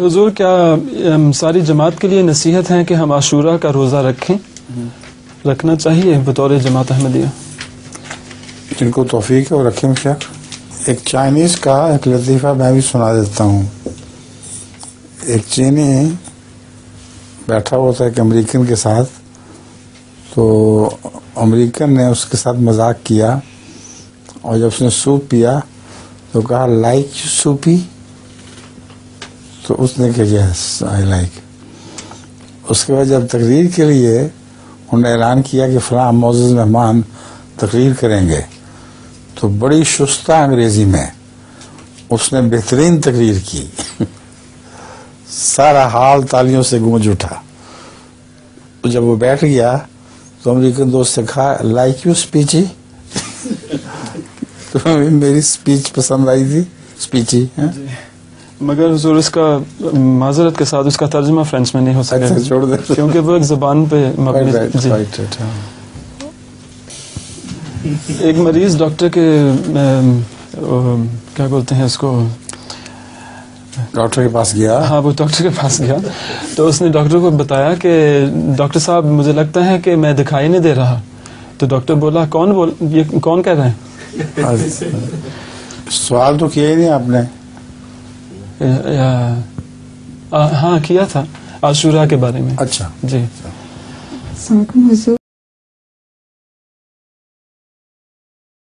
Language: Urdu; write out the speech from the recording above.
حضور کیا ساری جماعت کے لیے نصیحت ہے کہ ہم عاشورہ کا روزہ رکھیں؟ رکھنا چاہیے بطور جماعت احمدیہ؟ جن کو توفیق ہے وہ رکھیں کیا. ایک چائنیز کا ایک لطیفہ میں بھی سنا دیتا ہوں. ایک چینی بیٹھا ہوا تھا ایک امریکن کے ساتھ، تو امریکن نے اس کے ساتھ مذاق کیا، اور جب اس نے سوپ پیا تو کہا لائک سوپی، تو اس نے کہا یس آئی لائک. اس کے بعد جب تقریر کے لیے انہوں نے اعلان کیا کہ فلاں معزز مہمان تقریر کریں گے، تو بڑی شستہ انگریزی میں اس نے بہترین تقریر کی. سارا حال تالیوں سے گونج اٹھا. جب وہ بیٹھ گیا تو امریکن دوست سے کہا لائک یو اسپیچی. تو میری اسپیچ پسند آئی تھی، اسپیچی. مگر حضور اس کا معذرت کے ساتھ اس کا ترجمہ فرینچ میں نہیں ہو سکتا، چھوڑ دے کیونکہ وہ ایک زبان پہ مبنی. ایک مریض ڈاکٹر کے کیا بولتے ہیں اس کو، ڈاکٹر کے پاس گیا. ہاں وہ ڈاکٹر کے پاس گیا تو اس نے ڈاکٹر کو بتایا کہ ڈاکٹر صاحب مجھے لگتا ہے کہ میں دکھائی نہیں دے رہا. تو ڈاکٹر بولا یہ کون کہہ رہے ہیں؟ سوال تو کیا ہی نہیں آپ نے. ہاں کیا تھا عاشورہ کے بارے میں. اچھا جی. السلام علیکم حضور.